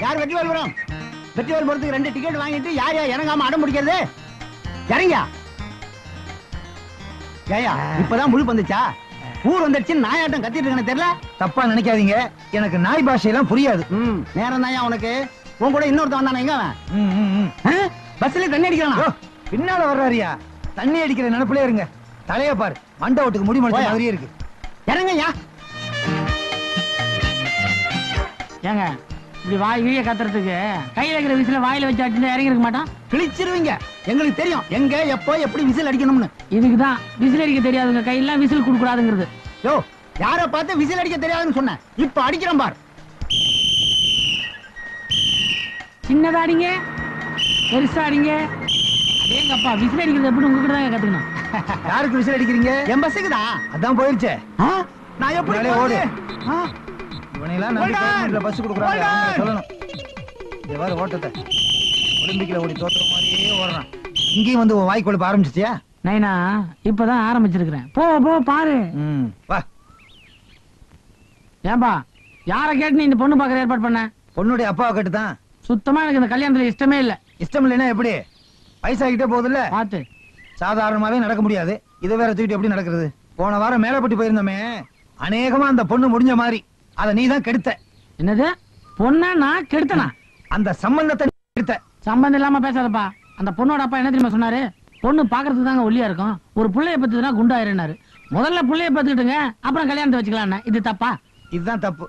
யார் வெற்றிவேல்புரம்? வெற்றிவேல்புரத்துக்கு 2 டிக்கெட் வாங்கிட்டு யார் இறங்காம அடம் முடிக்கிறது? இறங்கியா? ஏயா இப்பதான் முழு வந்துச்சா? ஊர் வந்துடுச்சு நாயாட்டம் கத்திட்டு இருக்கேன்னு தெரியல. தப்பா நினைக்காதீங்க, எனக்கு நாய் பாஷையெல்லாம் புரியாது. நேரம் தான் உனக்கு. உன் கூட இன்னொருத்த வந்தானே, எங்க அவன்? பஸ்ல தண்ணி அடிக்கிறானா? பின்னால வர்றாரியா? தண்ணி அடிக்கிற நினைப்புல இருங்க. தலைய பாரு, மண்டை ஓட்டுக்கு முடி முடிச்ச மாதிரியே இருக்கு. இறங்கய்யா. ஏங்க இப்படி வாய் வீய கத்துறதுக்கு கையில இருக்கிற விசில வாயில வச்சு அடிச்சு இறங்கி இருக்க மாட்டான்? கிழிச்சிருவீங்க. எங்களுக்கு தெரியும் எங்க எப்போ எப்படி விசில் அடிக்கணும்னு. இதுக்குதான் விசில் அடிக்க தெரியாதுங்க கையெல்லாம் விசில் கொடுக்க கூடாதுங்கிறது. யோ, யார பார்த்து விசில் அடிக்க தெரியாதுன்னு சொன்னேன். இப்ப அடிக்கிறேன் பார். சின்னதா அடிங்க, பெருசா அடிங்க. அதேங்கப்பா விசில் அடிக்கிறது எப்படி உங்ககிட்ட தான் கத்துக்கணும். யாருக்கு விசில் அடிக்கிறீங்க? என் பஸ்ஸுக்கு தான். அதான் போயிருச்சே. நான் எப்படி ஓடு? ஆ இவனையெல்லாம் நம்பி கவர்மெண்ட்ல பஸ் கொடுக்குறாங்க, அவங்க சொல்லணும். இது வேற ஓட்டத்தை ஒலிம்பிக்ல ஓடி தோற்ற மாதிரியே ஓடுறான். இங்கேயும் வந்து வாய் கொழுப்ப ஆரம்பிச்சிட்டியா? நைனா இப்பதான் ஆரம்பிச்சிருக்கிறேன். போ போ பாரு. வா. ஏன்பா யார கேட்டு நீ இந்த பொண்ணு பாக்குற ஏற்பாடு பண்ண? பொண்ணுடைய அப்பாவை கேட்டுதான். சுத்தமா எனக்கு இந்த கல்யாணத்துல இஷ்டமே இல்ல. இஷ்டம் இல்லைன்னா எப்படி? வயசாகிட்டே போகுதுல்ல, பாத்து. சாதாரணமாவே நடக்க முடியாது, இதை வேற தூக்கிட்டு எப்படி நடக்கிறது? போன வாரம் மேலப்பட்டு போயிருந்தோமே, அநேகமா அந்த பொண்ணு முடிஞ்ச மாதிரி. அத நீ தான் கெடுத்த. என்னது? பொண்ணா நான் கெடுத்தனா? அந்த சம்பந்தத்தை கெடுத்த. சம்பந்தம் இல்லாம பேசாதப்பா. அந்த பொண்ணோட அப்பா என்ன தெரியுமா சொன்னாரு? பொண்ணு பாக்குறதுக்கு தாங்க ஒல்லியா இருக்கும், ஒரு புள்ளைய பத்துனா குண்டாயிருந்தாரு. முதல்ல புள்ளைய பத்துக்கிட்டுங்க, அப்புறம் கல்யாணத்தை வச்சுக்கலாம். இது தப்பா? இதுதான் தப்பு.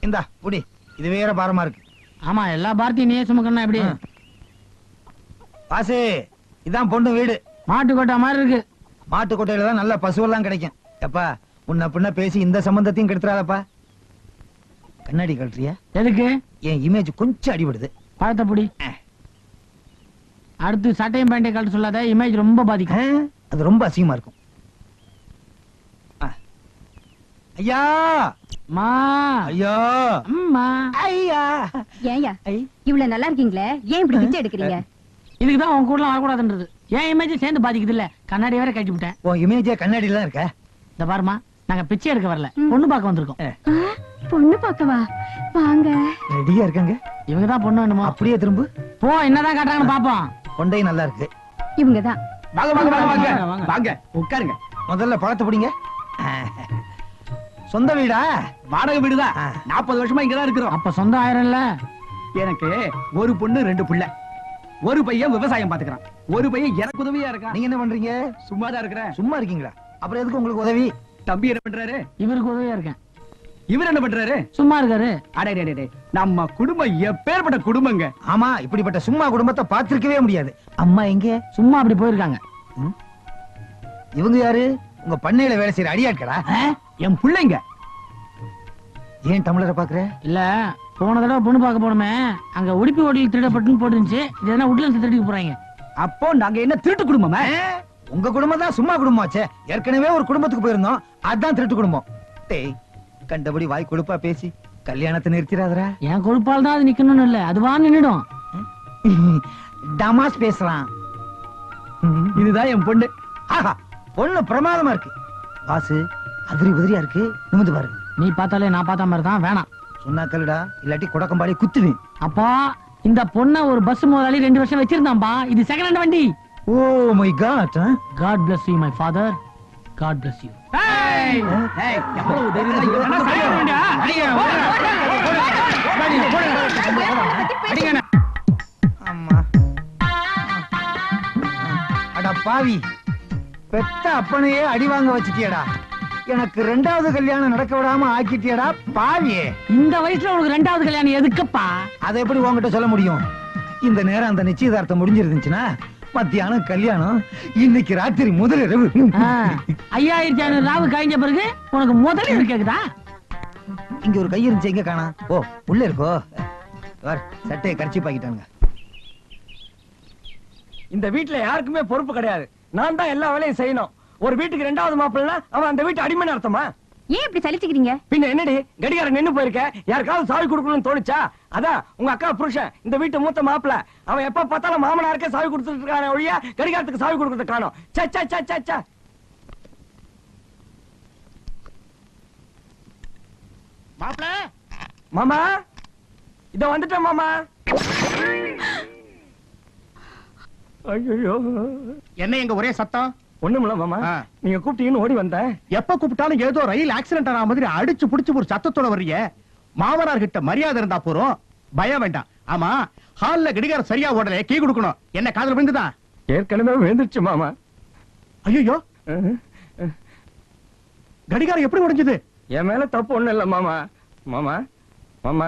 இந்தா புடி, இது வேற பாரமா இருக்கு. ஆமா, எல்லா பாரத்தையும் நீயே சுமக்கணும். எப்படி பாசே? இதான் பொண்ணு வீடு. மாட்டுக்கோட்டை மாதிரி இருக்கு. மாட்டுக்கோட்டையில தான் நல்ல பசுவெல்லாம் கிடைக்கும். எப்பா உன்ன பின்ன பேசி இந்த சம்பந்தத்தையும் கெடுத்துறாதப்பா. கண்ணாடி கழட்டுறியா? எதுக்கு? என் இமேஜ் கொஞ்சம் அடிபடுது. பழத்தை புடி. அடுத்து சட்டையும் பேண்டையும் கழட்ட சொல்லாத, இமேஜ் ரொம்ப பாதிக்கும். அது ரொம்ப அசிங்கமா இருக்கும். ஐயா மா ஐயா அம்மா ஐயா. ஏயா இவ்வளவு நல்லா இருக்கீங்களே, ஏன் இப்படி பிச்சை எடுக்கிறீங்க? இதுக்குதான் உன் கூட வரக்கூடாதுன்றது. என் இமேஜ் சேர்ந்து பாதிக்குது இல்ல. கண்ணாடி வேற கட்டி விட்டேன். உன் இமேஜே கண்ணாடியில தான் இருக்க. இந்த பாருமா, நாங்க பிச்சை எடுக்க வரல, பொண்ணு பார்க்க வந்திருக்கோம். பொண்ணு பார்க்கவா? வாங்க. ரெடியா இருக்காங்க. இவங்கதான் பொண்ணு வேணுமா? அப்படியே திரும்ப போ, என்னதான் காட்டுறாங்கன்னு பாப்போம். கொண்டை நல்லா இருக்கு. இவங்கதான். வாங்க வாங்க வாங்க வாங்க வாங்க உட்காருங்க. முதல்ல பழத்தை பிடிங்க. சொந்த வீடா? வாடகை வீடுதான். 40 வருஷமா இங்கதான் இருக்கிறோம். அப்ப சொந்தம் ஆயிரம்ல. எனக்கு ஒரு பொண்ணு 2 பிள்ளை. ஒரு பையன் விவசாயம் பாத்துக்கிறான், ஒரு பையன் எனக்கு உதவியா இருக்கான். நீங்க என்ன பண்றீங்க? சும்மா தான் இருக்கிறேன். சும்மா இருக்கீங்களா? அப்புறம் எதுக்கு உங்களுக்கு உதவி? தம்பி என்ன பண்றாரு? இவருக்கு உதவியா இருக்கேன். இவர் என்ன பண்றாரு? சும்மா இருக்காரு. அடே, நம்ம குடும்பம் எப்பேற்பட்ட குடும்பங்க. ஆமா, இப்படிப்பட்ட சும்மா குடும்பத்தை பார்த்திருக்கவே முடியாது. அம்மா எங்க? சும்மா அப்படி போயிருக்காங்க. இவங்க யாரு? உங்க பண்ணையில வேலை செய்யற அடியாட்களா? என் பிள்ளைங்க. ஏன் டம்ளரை பாக்குற? இல்ல, போன தடவை பொண்ணு பார்க்க போனோமே, அங்க உடுப்பி ஓட்டில் திருடப்பட்டுன்னு போட்டுருந்துச்சு. இது என்ன உட்ல திருடிக்கு போறாங்க? அப்போ நாங்க என்ன திருட்டு குடும்பமா? உங்க குடும்பம் தான் சும்மா குடும்பமாச்சே. ஏற்கனவே ஒரு குடும்பத்துக்கு போயிருந்தோம், அதான் திருட்டு குடும்பம். டேய், கண்டபடி வாய் கொழுப்பா பேசி கல்யாணத்தை நிறுத்திராதரா. என் கொழுப்பால் தான் அது நிக்கணும்னு இல்ல, அதுவா நின்னுடும். டமாஸ் பேசலாம். இதுதான் என் பொண்ணு. ஆஹா, பொண்ணு பிரமாதமா இருக்கு. வாசு அதிரி உதிரியா இருக்கு, நிமிந்து பாரு. நீ பார்த்தாலே நான் பார்த்த மாதிரி தான். வேணாம் சொன்னா கல்லுடா, இல்லாட்டி குடக்கம்பாடி குத்துவேன். அப்பா, இந்த பொண்ண ஒரு பஸ் முதலாளி 2 வருஷம் வச்சிருந்தான்பா. இது செகண்ட் ஹேண்ட் வண்டி. Oh my God. God bless you my father. God bless you. ஏய், எவ்வளவு தைரியமா இங்க வந்து சாய வேண்டியா? அடிங்க. அம்மா, அட பாவி, பெத்த அப்பனையே அடி வாங்க வச்சிட்டியடா. எனக்கு 2வது கல்யாணம் நடக்க விடாம ஆக்கிட்டியடா பாவியே. இந்த வயசுல உனக்கு 2வது கல்யாணம் எதுக்குப்பா? அதை எப்படி உன்கிட்ட சொல்ல முடியும்? இந்த நேரம் அந்த நிச்சயதார்த்தம் முடிஞ்சிருந்துச்சுன்னா மத்தியானம் கல்யாணம், இன்னைக்கு ராத்திரி முதலிரவு. 5500 ராவு கழிஞ்ச பிறகு உனக்கு முதலிரவு கேக்குதா? இங்க ஒரு கை இருந்துச்சு, எங்க காணா? ஓ, உள்ள இருக்கோ. சட்டையை கடிச்சு பாக்கிட்டாங்க. இந்த வீட்டுல யாருக்குமே பொறுப்பு கிடையாது. நான் தான் எல்லா வேலையும் செய்யணும். ஒரு வீட்டுக்கு 2வது மாப்பிள்ளை, அவன் அந்த வீட்டு அடிமைன்னு அர்த்தமா? ஏன் இப்படி சலிச்சுக்கிறீங்க? பின்ன என்னடி கடிகாரம் நின்னு போயிருக்க? யாருக்காவது சாவி கொடுக்கணும்னு தோணுச்சா? அதான் உங்க அக்கா புருஷன், இந்த வீட்டு மூத்த மாப்பிள்ள. அவன் எப்ப பார்த்தாலும் மாமனாருக்கே சாவி கொடுத்துட்டு இருக்கான ஒழிய கடிகாரத்துக்கு சாவி கொடுக்கறது காணோம். சச்சா மாப்பிள மாமா, இத வந்துட்டேன் மாமா. ஐயோ, என்ன எங்க ஒரே சத்தம்? ஒண்ணுமில்ல மாமா, நீங்க கூப்பிட்டீங்கன்னு ஓடி வந்தேன். எப்ப கூப்பிட்டாலும் ஏதோ ரயில் ஆக்சிடென்ட் ஆன மாதிரி அடிச்சு புடிச்சு ஒரு சத்தத்தோட வர்றீங்க. மாமனார் கிட்ட மரியாதை இருந்தா போறோம், பயம் வேண்டாம். ஆமா, ஹால்ல கடிகாரம் சரியா ஓடல, கீ கொடுக்கணும். என்ன காதுல விழுந்துதான்? ஏற்கனவே விழுந்துருச்சு மாமா. ஐயோ, கடிகாரம் எப்படி உடைஞ்சது? என் மேல தப்பு ஒண்ணு இல்ல மாமா. மாமா மாமா,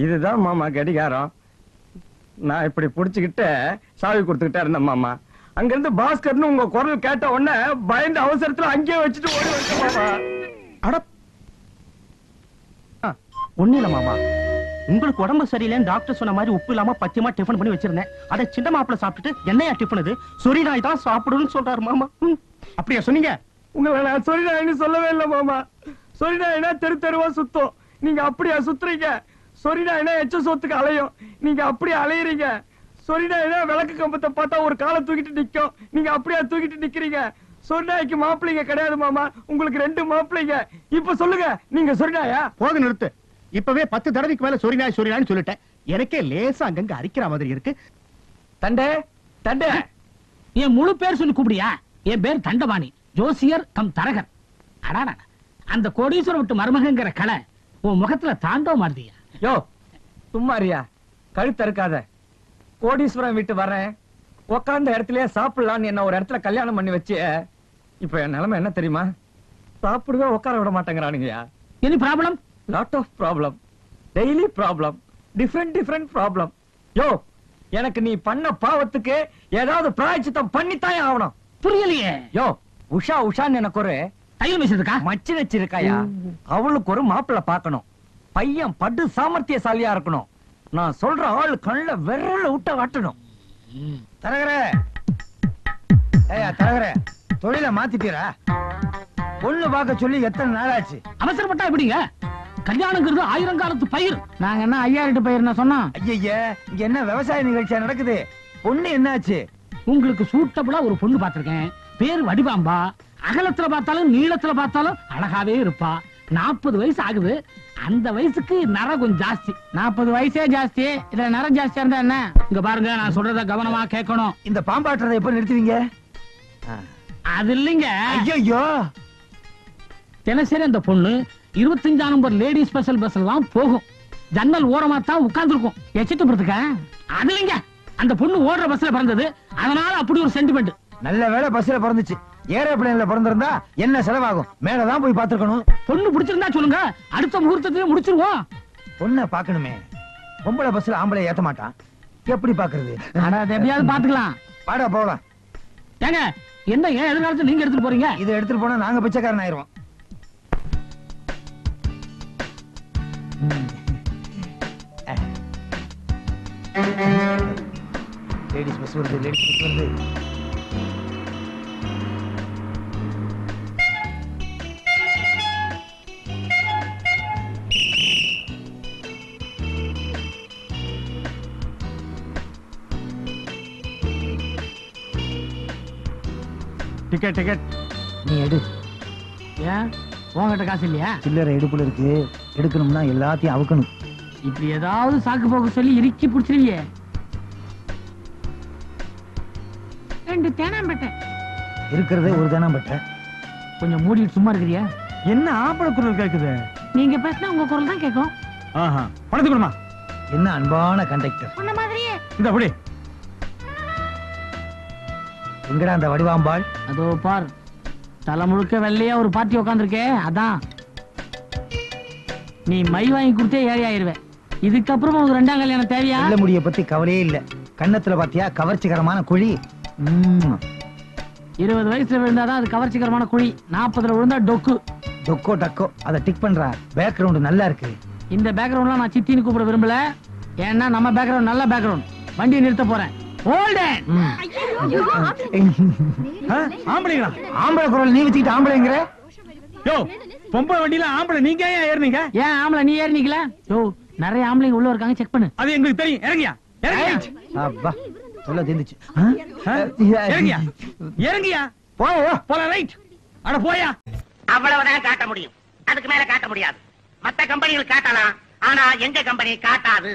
இதுதான் மாமா கடிகாரம். நான் இப்படி புடிச்சுக்கிட்டு சாவி கொடுத்துக்கிட்டே இருந்தேன் மாமா. அங்க இருந்து பாஸ்கர்னு உங்க குரல் கேட்ட உடனே பயந்த அவசரத்துல அங்கேயே வச்சுட்டு ஓடி வந்தேன் மாமா. அட, ஒண்ணு இல்ல மாமா, உங்களுக்கு உடம்பு சரியில்லைன்னு டாக்டர் சொன்ன மாதிரி உப்பு இல்லாம பத்தியமா டிஃபன் பண்ணி வச்சிருந்தேன். அதை சின்ன மாப்பிள்ள சாப்பிட்டுட்டு என்னையா டிஃபன் இது, சொரி நாய் தான் சாப்பிடுன்னு சொல்றாரு மாமா. அப்படியா சொன்னீங்க? உங்களை நான் சொரிநாயின்னு சொல்லவே இல்லை மாமா. சொரிநாயினா தெரு தெருவா சுத்தம், நீங்க அப்படியா சுத்துறீங்க? சொரிநாயினா எச்ச சொத்துக்கு அலையும், நீங்க அப்படியே அலையறீங்க. சொரிநாயினா விளக்கு கம்பத்தை பார்த்தா ஒரு காலை தூக்கிட்டு நிக்கும், நீங்க அப்படியே தூக்கிட்டு நிக்கிறீங்க. சொரிநாய்க்கு மாப்பிள்ளைங்க கிடையாது மாமா, உங்களுக்கு 2 மாப்பிள்ளைங்க. இப்ப சொல்லுங்க, நீங்க சொரிநாயா? போக நிறுத்து. இப்பவே 10 தடவைக்கு மேல சொரிநாய் சொரிநாய்னு சொல்லிட்டேன். எனக்கே லேசா அங்கங்க அரிக்கிற மாதிரி இருக்கு. தண்டே தண்டே, என் முழு பேர் சொல்லி கூப்பிடியா? என் பேர் தண்டபாணி, ஜோசியர் கம் தரகர். அடாடா, அந்த கோடீஸ்வரம் விட்டு மருமகங்கிற கலை உன் முகத்துல தாண்டவ மாறுதியா? யோ சும்மாரியா, கழுத்த இருக்காத. கோடீஸ்வரம் வீட்டு வரேன், உக்காந்த இடத்துலயே சாப்பிடலான்னு என்ன ஒரு இடத்துல கல்யாணம் பண்ணி வச்சு, இப்ப என் நிலைமை என்ன தெரியுமா? சாப்பிடவே உட்கார விட மாட்டேங்கிறானுங்கயா. Any problem? Lot of problem, daily problem, different problem. யோ, எனக்கு நீ பண்ண பாவத்துக்கு ஏதாவது பிராயச்சித்தம் பண்ணித்தாயே ஆகணும். புரியலையே. யோ, உஷான்னு எனக்கு ஒரு தையல் மிஷினுக்கா? மச்சி வச்சிருக்காயா? அவளுக்கு ஒரு மாப்பிள்ள பாக்கணும். பையன் படு சாமர்த்தியசாலியா இருக்கணும். நான் சொல்ற ஆள் கண்ணுல விரல விட்ட வாட்டணும். தரகரே, ஏயா தரகரே, தொழில மாத்திட்டீரா? பொண்ணு பார்க்க சொல்லி எத்தனை நாளாச்சு? அவசரப்பட்டா எப்படிங்க? கல்யாணங்கிறது 1000 காலத்து பயிர். நாங்க என்ன 5000 பயிர் சொன்னோம்? ஐயா, இங்க என்ன விவசாய நிகழ்ச்சியா நடக்குது? பொண்ணு என்னாச்சு? உங்களுக்கு சூட்டபிளா ஒரு பொண்ணு பார்த்திருக்கேன். பேர் வடிவாம்பா. அகலத்துல பார்த்தாலும் நீளத்துல பார்த்தாலும் அழகாவே இருப்பா. 40 வயசு ஆகுது. அந்த வயசுக்கு நரம் கொஞ்சம் ஜாஸ்தி. 40 வயசே ஜாஸ்தி, இதுல நரம் ஜாஸ்தியா இருந்தா என்ன? இங்க பாருங்க, நான் சொல்றத கவனமா கேட்கணும். இந்த பாம்பாட்டுறதை எப்ப நிறுத்துவீங்க? அது இல்லைங்க. ஐயோ, தினசரி அந்த பொண்ணு 25 நம்பர் லேடி ஸ்பெஷல் பஸ் எல்லாம் போகும். ஜன்னல் ஓரமா தான் உட்கார்ந்துருக்கும். எச்சிட்டு போறதுக்கா? அது இல்லைங்க, அந்த பொண்ணு ஓடுற பஸ்ல பிறந்தது, அதனால அப்படி ஒரு சென்டிமெண்ட். நல்ல வேளை பஸ்ல பிறந்துச்சு. ஏரோப்ளேன்ல பிறந்திருந்தா என்ன செலவாகும்? மேலதான் போய் பாத்துக்கணும். பொண்ணு பிடிச்சிருந்தா சொல்லுங்க, அடுத்த முகூர்த்தத்திலே முடிச்சிருவோம். பொண்ணை பாக்கணுமே. பொம்பளை பஸ்ல ஆம்பளை ஏத்த மாட்டான், எப்படி பாக்குறது? ஆனா அது எப்படியாவது பாத்துக்கலாம். பாடா போகலாம். ஏங்க, என்ன ஏன் எதிர்காலத்துல நீங்க எடுத்துட்டு போறீங்க? இதை எடுத்துட்டு போனா நாங்க பிச்சைக்காரன் ஆயிருவோம். லேடிஸ் பஸ் வருது, லேடிஸ் பஸ் வருது. டிக்கெட் நீ எடு. ஏன் உங்ககிட்ட காசு இல்லையா? சில்லறை எடுப்புல இருக்கு, எடுக்கணும்னா எல்லாத்தையும் அவுக்கணும். இப்படி ஏதாவது சாக்கு போக்கு சொல்லி இறுக்கி பிடிச்சிருவியே. 2 தேனாம்பேட்டை இருக்கிறதே ஒரு தானம் பட்ட. கொஞ்சம் மூடிட்டு சும்மா இருக்கிறியா? என்ன ஆம்பளை குரல் கேக்குது? நீங்க பேசினா உங்க குரல் தான் கேட்கும். பணத்து கொடுமா. என்ன அன்பான கண்டக்டர். உன்ன மாதிரியே. இந்த அப்படி எங்கடா அந்த வடிவாம்பாள்? அதோ பார், தலை முழுக்க வெள்ளையா ஒரு பார்ட்டி உட்காந்துருக்கே, அதான். நீ மை வாங்கி கொடுத்தே ஏழை ஆயிருவே. இதுக்கப்புறம் உனக்கு 2ஆம் கல்யாணம் தேவையா? நல்ல முடிய பத்தி கவலையே இல்ல. கண்ணத்துல பாத்தியா கவர்ச்சிகரமான குழி. 20 வயசுல விழுந்தாதான் அது கவர்ச்சிகரமான குழி. 40ல விழுந்தா டொக்கு. டொக்கோ டக்கோ, அதை டிக் பண்றா. பேக்ரவுண்ட் நல்லா இருக்கு. இந்த பேக்ரவுண்ட்லாம் நான் சித்தின்னு கூப்பிட விரும்பல. ஏன்னா நம்ம பேக்ரவுண்ட் நல்ல பேக்ரவுண்ட். வண்டியை நிறுத்த போறேன். ஆம்பளைங்களா? ஆம்பளை குரல் நீ வச்சுக்கிட்டு ஆம்பளைங்கிற? யோ, பொம்பளை வண்டியில ஆம்பளை நீங்க ஏன் ஏறுனீங்க? ஏன் ஆம்பளை நீ ஏறினீங்களா? யோ நிறைய ஆம்பளைங்க உள்ள இருக்காங்க, செக் பண்ணு. அது எங்களுக்கு தெரியும். இறங்கியா இறங்கியா அப்பா சொல்ல தீந்துச்சு. இறங்கியா இறங்கியா போல ரைட். அட போயா. அவ்வளவுதான் காட்ட முடியும், அதுக்கு மேல காட்ட முடியாது. மத்த கம்பெனிகள் காட்டலாம், ஆனா எங்க கம்பெனி காட்டாது.